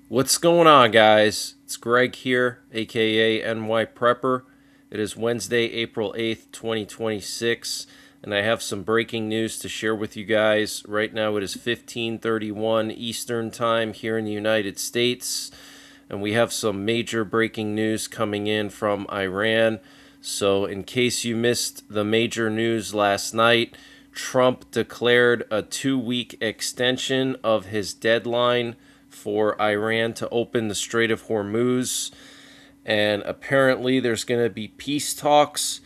What's going on, guys? It's Greg here, aka NYPrepper. It is Wednesday, April 8th, 2026, and I have some breaking news to share with you guys. Right now it is 15:31 Eastern Time here in the United States, and we have some major breaking news coming in from Iran. So, in case you missed the major news last night, Trump declared a 2-week extension of his deadline for Iran to open the Strait of Hormuz. And apparently, there's going to be peace talks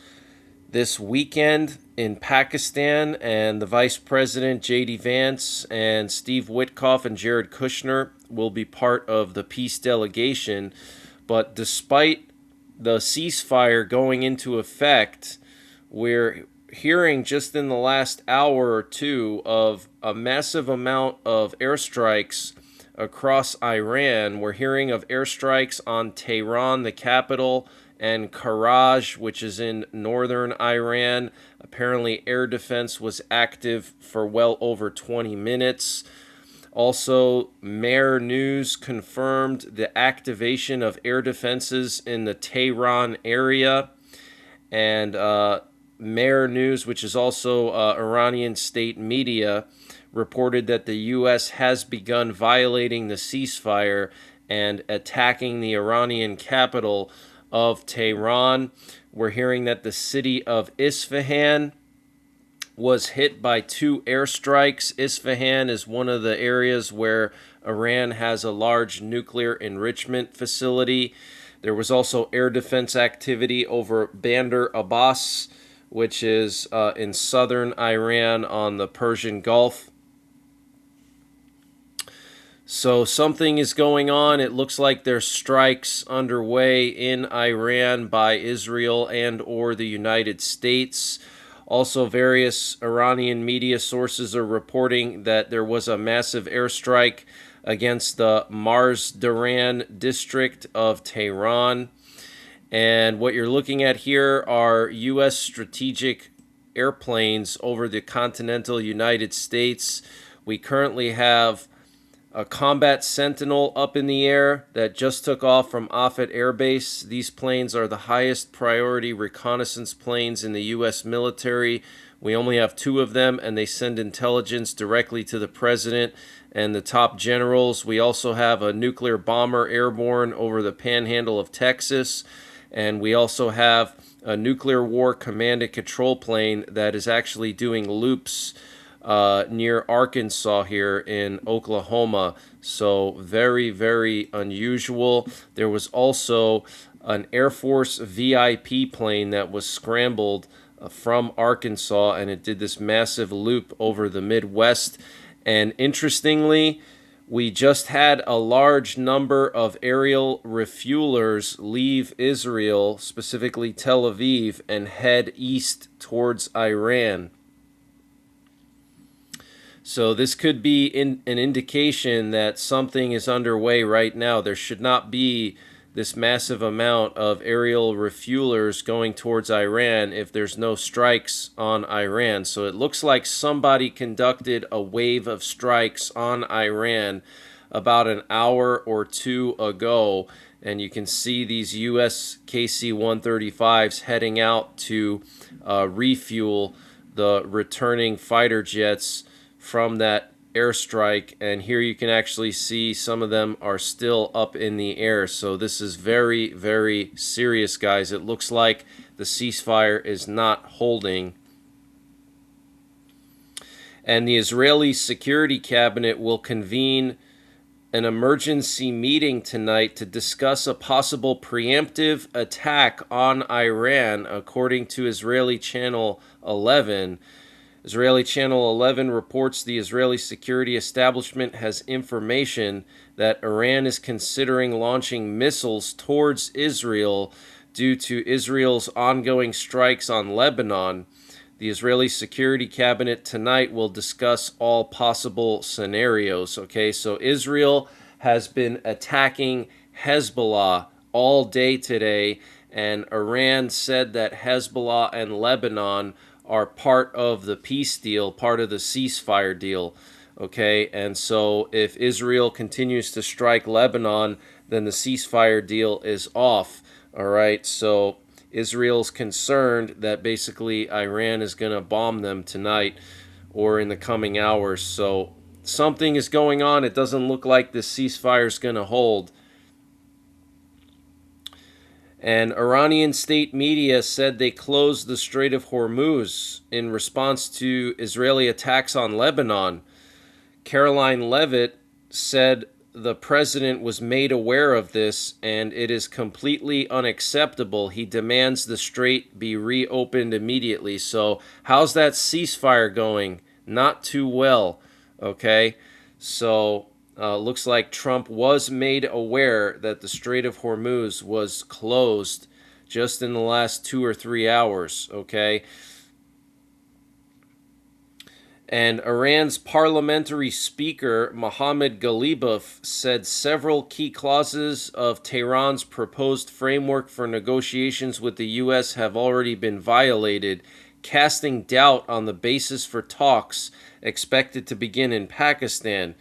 this weekend in Pakistan, and the Vice President J.D. Vance and Steve Witkoff and Jared Kushner will be part of the peace delegation. But despite the ceasefire going into effect, we're hearing just in the last hour or two of a massive amount of airstrikes across Iran. We're hearing of airstrikes on Tehran, the capital, and Karaj, which is in northern Iran. Apparently, air defense was active for well over 20 minutes. Also, Mer News confirmed the activation of air defenses in the Tehran area. And Mer News, which is also Iranian state media, reported that the U.S. has begun violating the ceasefire and attacking the Iranian capital of Tehran. We're hearing that the city of Isfahan was hit by 2 airstrikes. Isfahan is one of the areas where Iran has a large nuclear enrichment facility. There was also air defense activity over Bandar Abbas, which is in southern Iran on the Persian Gulf. So something is going on. It looks like there's strikes underway in Iran by Israel and or the United States. Also, various Iranian media sources are reporting that there was a massive airstrike against the Mazandaran district of Tehran. And what you're looking at here are U.S. strategic airplanes over the continental United States. We currently have a Combat Sentinel up in the air that just took off from Offutt Air Base. These planes are the highest priority reconnaissance planes in the U.S. military. We only have 2 of them, and they send intelligence directly to the president and the top generals. We also have a nuclear bomber airborne over the panhandle of Texas, and we also have a nuclear war command and control plane that is actually doing loops near Arkansas here in Oklahoma. So very, very unusual. There was also an Air Force VIP plane that was scrambled from Arkansas, and it did this massive loop over the Midwest. And interestingly, we just had a large number of aerial refuelers leave Israel, specifically Tel Aviv, and head east towards Iran. So this could be an indication that something is underway right now. There should not be this massive amount of aerial refuelers going towards Iran if there's no strikes on Iran. So it looks like somebody conducted a wave of strikes on Iran about an hour or 2 ago. And you can see these U.S. KC-135s heading out to refuel the returning fighter jets from that airstrike, and here you can actually see some of them are still up in the air. So this is very, very serious, guys. It looks like the ceasefire is not holding. And the Israeli Security Cabinet will convene an emergency meeting tonight to discuss a possible preemptive attack on Iran, according to Israeli Channel 11. Israeli Channel 11 reports the Israeli security establishment has information that Iran is considering launching missiles towards Israel due to Israel's ongoing strikes on Lebanon. The Israeli Security Cabinet tonight will discuss all possible scenarios. Okay, so Israel has been attacking Hezbollah all day today, and Iran said that Hezbollah and Lebanon are part of the peace deal, part of the ceasefire deal. Okay, and so if Israel continues to strike Lebanon, then the ceasefire deal is off. All right, so Israel's concerned that basically Iran is going to bomb them tonight or in the coming hours. So something is going on. It doesn't look like the ceasefire is going to hold. And Iranian state media said they closed the Strait of Hormuz in response to Israeli attacks on Lebanon. Caroline Levitt said the president was made aware of this and it is completely unacceptable. He demands the strait be reopened immediately. So how's that ceasefire going? Not too well. Okay, so looks like Trump was made aware that the Strait of Hormuz was closed just in the last 2 or 3 hours. Okay. And Iran's parliamentary speaker, Mohammad Ghalibaf, said several key clauses of Tehran's proposed framework for negotiations with the U.S. have already been violated, casting doubt on the basis for talks expected to begin in Pakistan.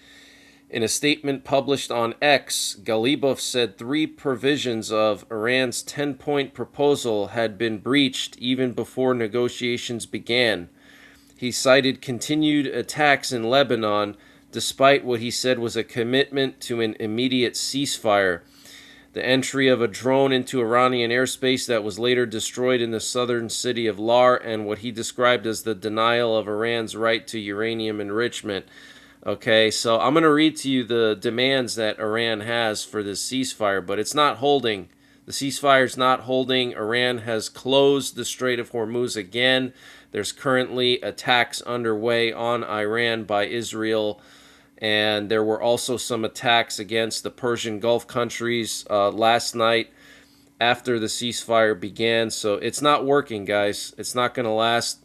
In a statement published on X, Ghalibaf said 3 provisions of Iran's 10-point proposal had been breached even before negotiations began. He cited continued attacks in Lebanon, despite what he said was a commitment to an immediate ceasefire. The entry of a drone into Iranian airspace that was later destroyed in the southern city of Lar, and what he described as the denial of Iran's right to uranium enrichment. Okay, so I'm going to read to you the demands that Iran has for this ceasefire, but it's not holding. The ceasefire is not holding. Iran has closed the Strait of Hormuz again. There's currently attacks underway on Iran by Israel, and there were also some attacks against the Persian Gulf countries last night after the ceasefire began. So it's not working, guys. It's not going to last.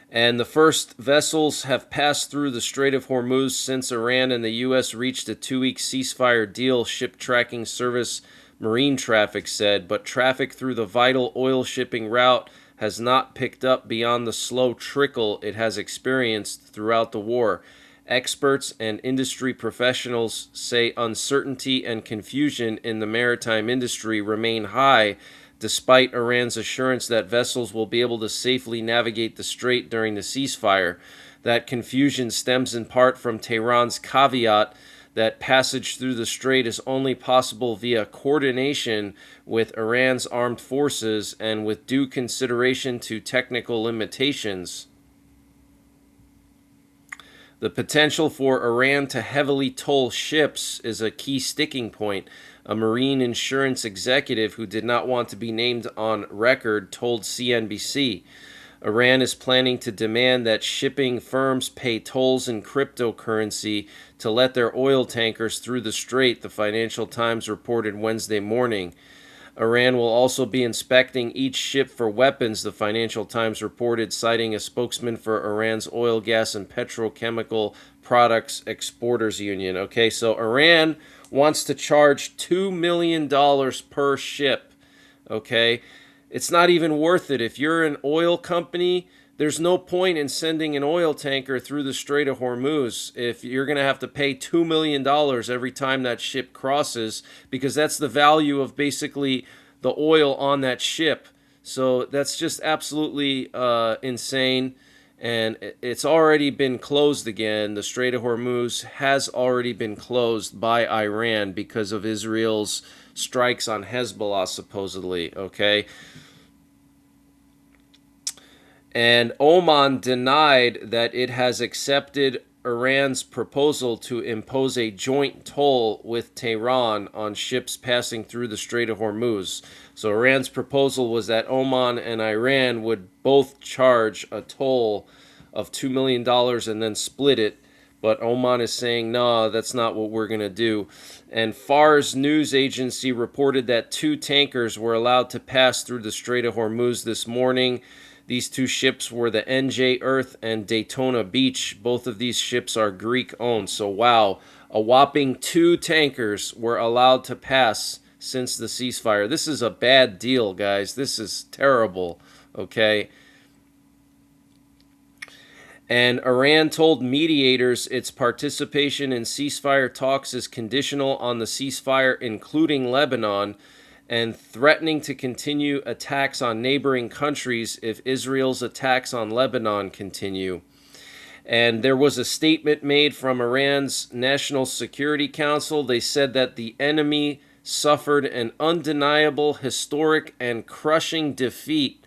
And the first vessels have passed through the Strait of Hormuz since Iran and the U.S. reached a 2-week ceasefire deal, ship tracking service Marine Traffic said, but traffic through the vital oil shipping route has not picked up beyond the slow trickle it has experienced throughout the war. Experts and industry professionals say uncertainty and confusion in the maritime industry remain high, despite Iran's assurance that vessels will be able to safely navigate the strait during the ceasefire. That confusion stems in part from Tehran's caveat that passage through the strait is only possible via coordination with Iran's armed forces and with due consideration to technical limitations. The potential for Iran to heavily toll ships is a key sticking point. A marine insurance executive who did not want to be named on record told CNBC. Iran is planning to demand that shipping firms pay tolls in cryptocurrency to let their oil tankers through the strait, the Financial Times reported Wednesday morning. Iran will also be inspecting each ship for weapons, the Financial Times reported, citing a spokesman for Iran's Oil, Gas, and Petrochemical Products Exporters Union. Okay, so Iran wants to charge $2 million per ship. Okay, it's not even worth it. If you're an oil company, there's no point in sending an oil tanker through the Strait of Hormuz if you're going to have to pay $2 million every time that ship crosses, because that's the value of basically the oil on that ship. So that's just absolutely insane. And it's already been closed again. The Strait of Hormuz has already been closed by Iran because of Israel's strikes on Hezbollah, supposedly. Okay. And Oman denied that it has accepted Iran's proposal to impose a joint toll with Tehran on ships passing through the Strait of Hormuz. So Iran's proposal was that Oman and Iran would both charge a toll of $2 million and then split it. But Oman is saying, no, that's not what we're going to do. And Fars news agency reported that 2 tankers were allowed to pass through the Strait of Hormuz this morning. These 2 ships were the NJ Earth and Daytona Beach. Both of these ships are Greek-owned. So, wow, a whopping 2 tankers were allowed to pass since the ceasefire. This is a bad deal, guys. This is terrible, okay? And Iran told mediators its participation in ceasefire talks is conditional on the ceasefire, including Lebanon, and threatening to continue attacks on neighboring countries if Israel's attacks on Lebanon continue. And there was a statement made from Iran's National Security Council. They said that the enemy suffered an undeniable, historic, and crushing defeat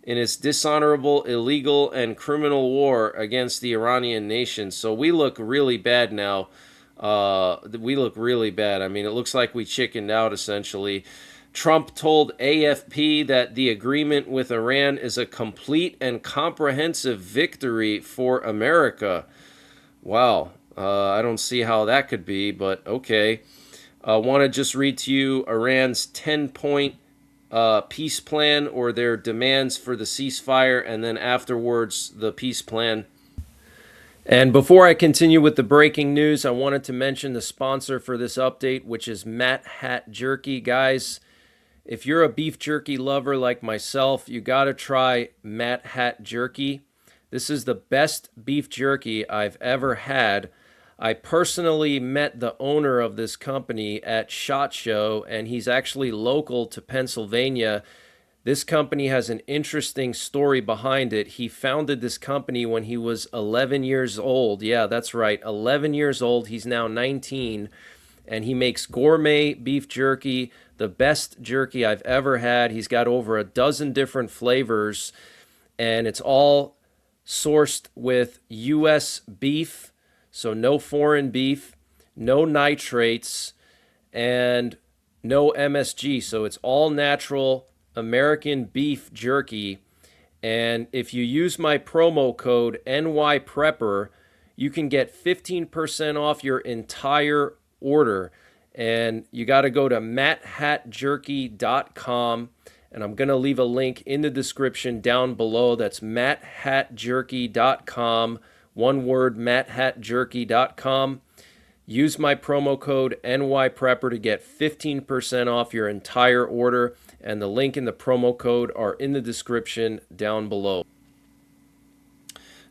in its dishonorable, illegal, and criminal war against the Iranian nation. So we look really bad now. We look really bad. I mean, it looks like we chickened out, essentially. Trump told AFP that the agreement with Iran is a complete and comprehensive victory for America. Wow. I don't see how that could be, but okay. I want to just read to you Iran's 10-point peace plan, or their demands for the ceasefire, and then afterwards the peace plan. And before I continue with the breaking news, I wanted to mention the sponsor for this update, which is Matt Hat Jerky. Guys, if you're a beef jerky lover like myself, you got to try Matt Hat Jerky. This is the best beef jerky I've ever had. I personally met the owner of this company at SHOT Show, and he's actually local to Pennsylvania. This company has an interesting story behind it. He founded this company when he was 11 years old. Yeah, that's right, 11 years old. He's now 19, and he makes gourmet beef jerky, the best jerky I've ever had. He's got over a dozen different flavors, and it's all sourced with U.S. beef. So no foreign beef, no nitrates, and no MSG. So it's all natural American beef jerky. And if you use my promo code NYPrepper, you can get 15% off your entire order. And you got to go to matthatjerky.com. And I'm going to leave a link in the description down below. That's matthatjerky.com. One word, matthatjerky.com. Use my promo code NYPrepper to get 15% off your entire order, and the link and the promo code are in the description down below.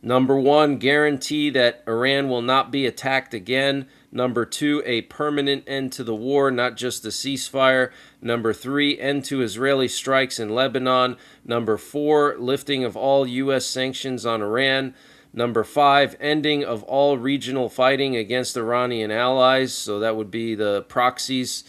Number 1, guarantee that Iran will not be attacked again. Number 2, a permanent end to the war, not just a ceasefire. Number 3, end to Israeli strikes in Lebanon. Number 4, lifting of all U.S. sanctions on Iran. Number 5, ending of all regional fighting against Iranian allies. So that would be the proxies.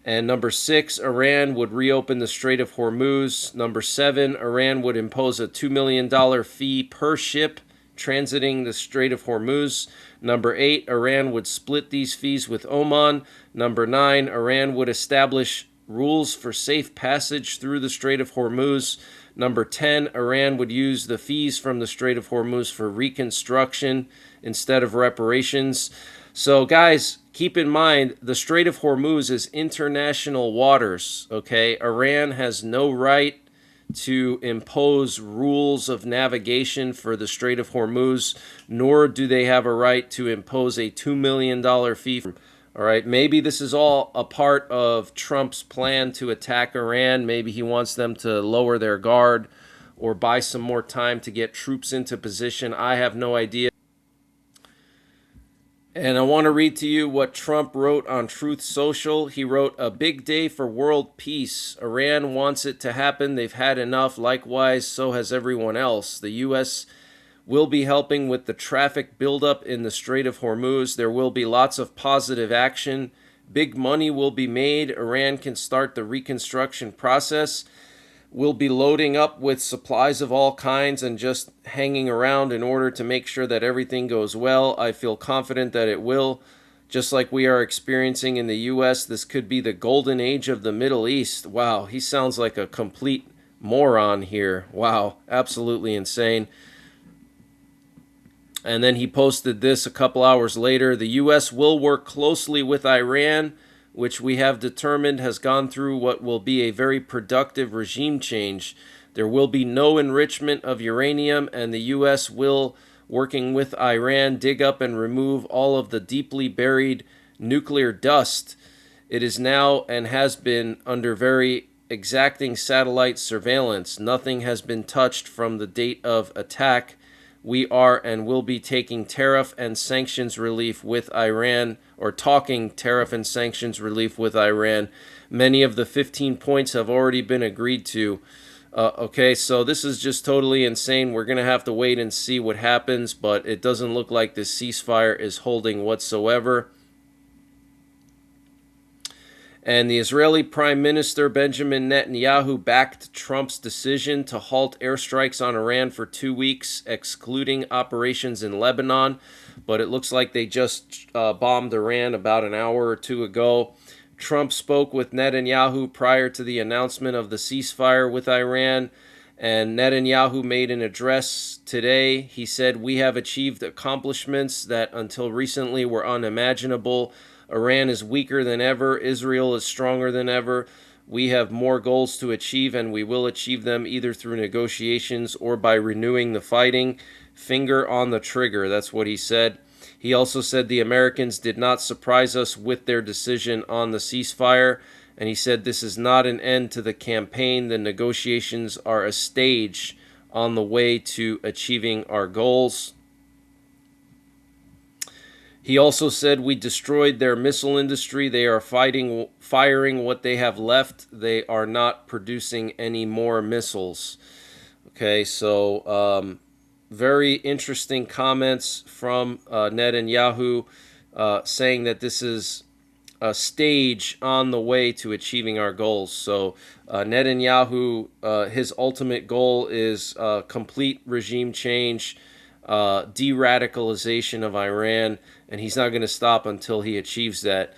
And number 6, Iran would reopen the Strait of Hormuz. Number 7, Iran would impose a $2 million fee per ship transiting the Strait of Hormuz. Number 8, Iran would split these fees with Oman. Number 9, Iran would establish rules for safe passage through the Strait of Hormuz. Number 10, Iran would use the fees from the Strait of Hormuz for reconstruction instead of reparations. So, guys, keep in mind, the Strait of Hormuz is international waters, okay? Iran has no right to impose rules of navigation for the Strait of Hormuz, nor do they have a right to impose a $2 million fee. All right, maybe this is all a part of Trump's plan to attack Iran. Maybe he wants them to lower their guard or buy some more time to get troops into position. I have no idea. And I want to read to you what Trump wrote on Truth Social. He wrote, "A big day for world peace. Iran wants it to happen. They've had enough. Likewise, so has everyone else. The U.S. will be helping with the traffic buildup in the Strait of Hormuz. There will be lots of positive action. Big money will be made. Iran can start the reconstruction process. We'll be loading up with supplies of all kinds and just hanging around in order to make sure that everything goes well. I feel confident that it will. Just like we are experiencing in the U.S., this could be the golden age of the Middle East." Wow, he sounds like a complete moron here. Wow, absolutely insane. And then he posted this a couple hours later. "The U.S. will work closely with Iran, which we have determined has gone through what will be a very productive regime change. There will be no enrichment of uranium, and the U.S. will, working with Iran, dig up and remove all of the deeply buried nuclear dust. It is now and has been under very exacting satellite surveillance. Nothing has been touched from the date of attack. we are and will be taking tariff and sanctions relief with Iran, or talking tariff and sanctions relief with Iran. Many of the 15 points have already been agreed to. Okay, so this is just totally insane. We're going to have to wait and see what happens, but it doesn't look like this ceasefire is holding whatsoever. And the Israeli Prime Minister Benjamin Netanyahu backed Trump's decision to halt airstrikes on Iran for 2 weeks, excluding operations in Lebanon. But it looks like they just bombed Iran about an hour or two ago. Trump spoke with Netanyahu prior to the announcement of the ceasefire with Iran. And Netanyahu made an address today. He said, "We have achieved accomplishments that until recently were unimaginable. Iran is weaker than ever. Israel is stronger than ever. We have more goals to achieve, and we will achieve them either through negotiations or by renewing the fighting. Finger on the trigger." That's what he said. He also said the Americans did not surprise us with their decision on the ceasefire. And he said this is not an end to the campaign. The negotiations are a stage on the way to achieving our goals. He also said, "We destroyed their missile industry. They are firing what they have left. They are not producing any more missiles." Okay, so very interesting comments from Netanyahu saying that this is a stage on the way to achieving our goals. So Netanyahu, his ultimate goal is complete regime change, de-radicalization of Iran, and he's not going to stop until he achieves that.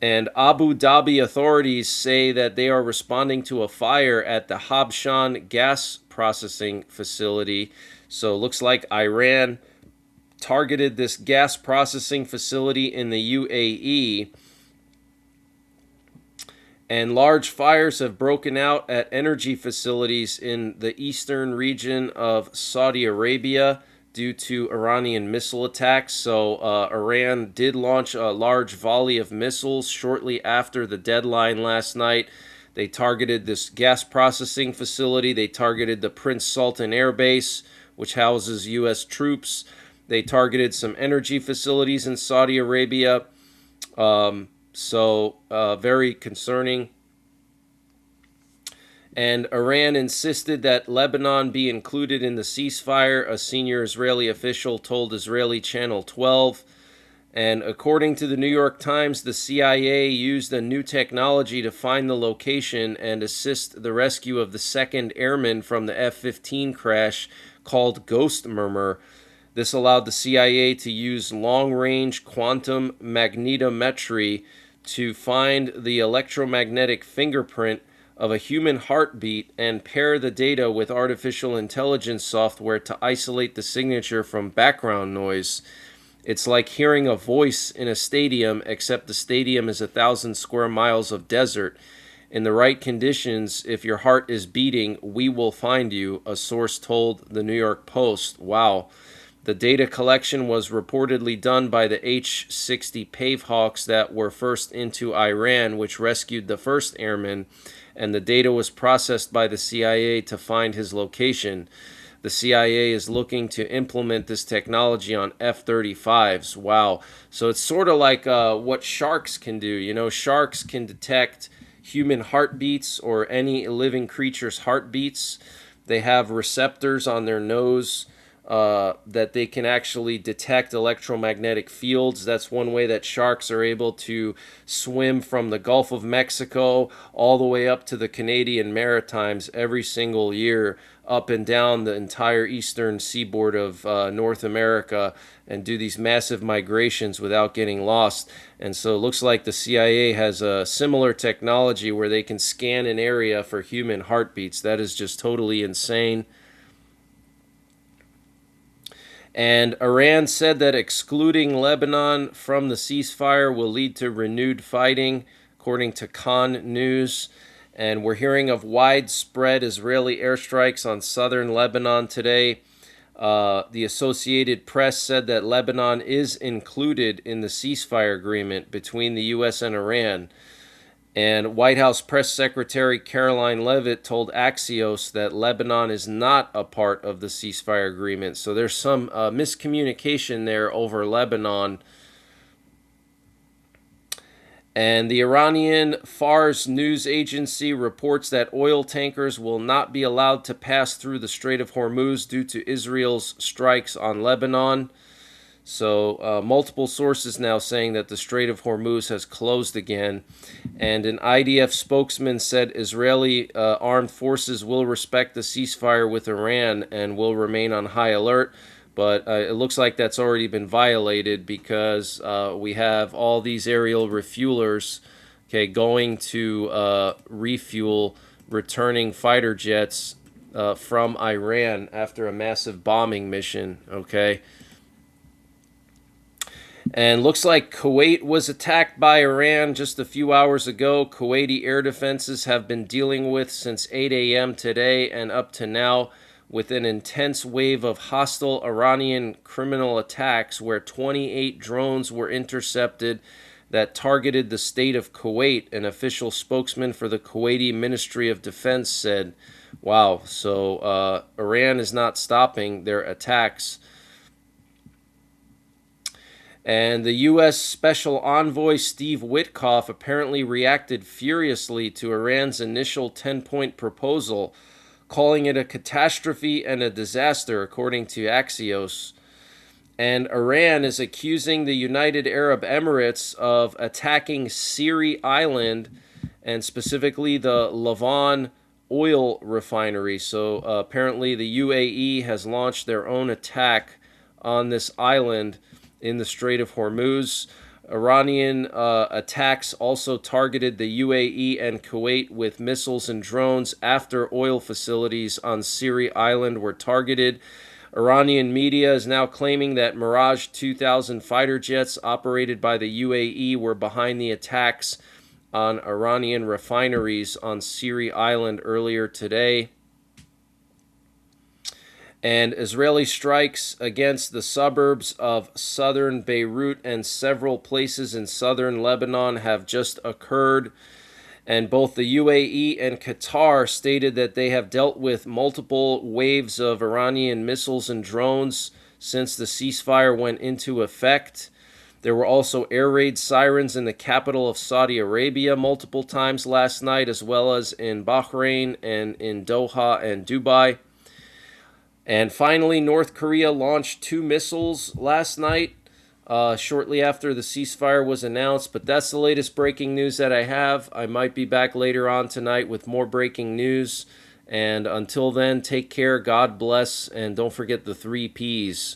And Abu Dhabi authorities say that they are responding to a fire at the Habshan gas processing facility. So it looks like Iran targeted this gas processing facility in the UAE. And large fires have broken out at energy facilities in the eastern region of Saudi Arabia due to Iranian missile attacks. So Iran did launch a large volley of missiles shortly after the deadline last night. They targeted this gas processing facility. They targeted the Prince Sultan Air Base, which houses U.S. troops. They targeted some energy facilities in Saudi Arabia. So very concerning. And Iran insisted that Lebanon be included in the ceasefire, a senior Israeli official told Israeli Channel 12. And according to the New York Times, the CIA used a new technology to find the location and assist the rescue of the second airman from the F-15 crash called Ghost Murmur. This allowed the CIA to use long-range quantum magnetometry to find the electromagnetic fingerprint of a human heartbeat and pair the data with artificial intelligence software to isolate the signature from background noise. It's like hearing a voice in a stadium, except the stadium is 1,000 square miles of desert. In the right conditions, if your heart is beating, we will find you, a source told the New York Post. Wow. The data collection was reportedly done by the H-60 Pavehawks that were first into Iran, which rescued the first airman, and the data was processed by the CIA to find his location. The CIA is looking to implement this technology on F-35s. Wow. So it's sort of like what sharks can do. You know, sharks can detect human heartbeats or any living creature's heartbeats. They have receptors on their nose that they can actually detect electromagnetic fields. That's one way that sharks are able to swim from the Gulf of Mexico all the way up to the Canadian Maritimes every single year, up and down the entire eastern seaboard of North America, and do these massive migrations without getting lost. And so it looks like the CIA has a similar technology where they can scan an area for human heartbeats. That is just totally insane. And Iran said that excluding Lebanon from the ceasefire will lead to renewed fighting, according to Khan News. And we're hearing of widespread Israeli airstrikes on southern Lebanon today. The Associated Press said that Lebanon is included in the ceasefire agreement between the U.S. and Iran. And White House Press Secretary Caroline Leavitt told Axios that Lebanon is not a part of the ceasefire agreement. So there's some miscommunication there over Lebanon. And the Iranian Fars news agency reports that oil tankers will not be allowed to pass through the Strait of Hormuz due to Israel's strikes on Lebanon. So multiple sources now saying that the Strait of Hormuz has closed again. And an IDF spokesman said Israeli armed forces will respect the ceasefire with Iran and will remain on high alert. But it looks like that's already been violated because we have all these aerial refuelers, okay, going to refuel returning fighter jets from Iran after a massive bombing mission, okay? And looks like Kuwait was attacked by Iran just a few hours ago. Kuwaiti air defenses have been dealing with since 8 a.m. today and up to now with an intense wave of hostile Iranian criminal attacks where 28 drones were intercepted that targeted the state of Kuwait, an official spokesman for the Kuwaiti Ministry of Defense said. Wow, so Iran is not stopping their attacks. And the U.S. Special Envoy Steve Witkoff apparently reacted furiously to Iran's initial 10-point proposal, calling it a catastrophe and a disaster, according to Axios. And Iran is accusing the United Arab Emirates of attacking Siri Island, and specifically the Lavon oil refinery. So apparently the UAE has launched their own attack on this island in the Strait of Hormuz. Iranian attacks also targeted the UAE and Kuwait with missiles and drones after oil facilities on Siri Island were targeted. Iranian media is now claiming that Mirage 2000 fighter jets operated by the UAE were behind the attacks on Iranian refineries on Siri Island earlier today. And Israeli strikes against the suburbs of southern Beirut and several places in southern Lebanon have just occurred. And both the UAE and Qatar stated that they have dealt with multiple waves of Iranian missiles and drones since the ceasefire went into effect. There were also air raid sirens in the capital of Saudi Arabia multiple times last night, as well as in Bahrain and in Doha and Dubai. And finally, North Korea launched 2 missiles last night, shortly after the ceasefire was announced. But that's the latest breaking news that I have. I might be back later on tonight with more breaking news. And until then, take care, God bless, and don't forget the 3 Ps.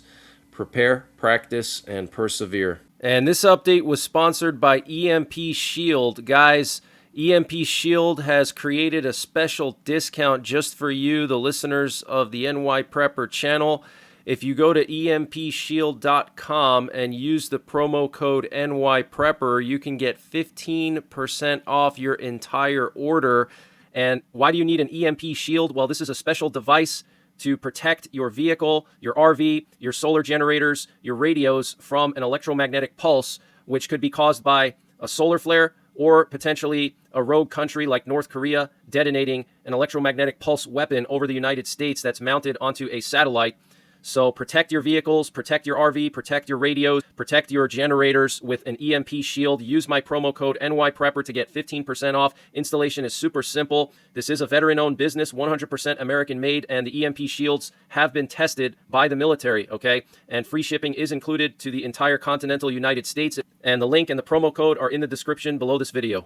Prepare, practice, and persevere. And this update was sponsored by EMP Shield. Guys, EMP Shield has created a special discount just for you, the listeners of the NYPrepper channel. If you go to empshield.com and use the promo code NYPrepper, you can get 15% off your entire order. And why do you need an EMP Shield? Well, this is a special device to protect your vehicle, your RV, your solar generators, your radios from an electromagnetic pulse, which could be caused by a solar flare or potentially a rogue country like North Korea detonating an electromagnetic pulse weapon over the United States that's mounted onto a satellite. So protect your vehicles, protect your RV, protect your radios, protect your generators with an EMP Shield. Use my promo code NYPrepper to get 15% off. Installation is super simple. This is a veteran-owned business, 100% American-made, and the EMP Shields have been tested by the military, okay? And free shipping is included to the entire continental United States. And the link and the promo code are in the description below this video.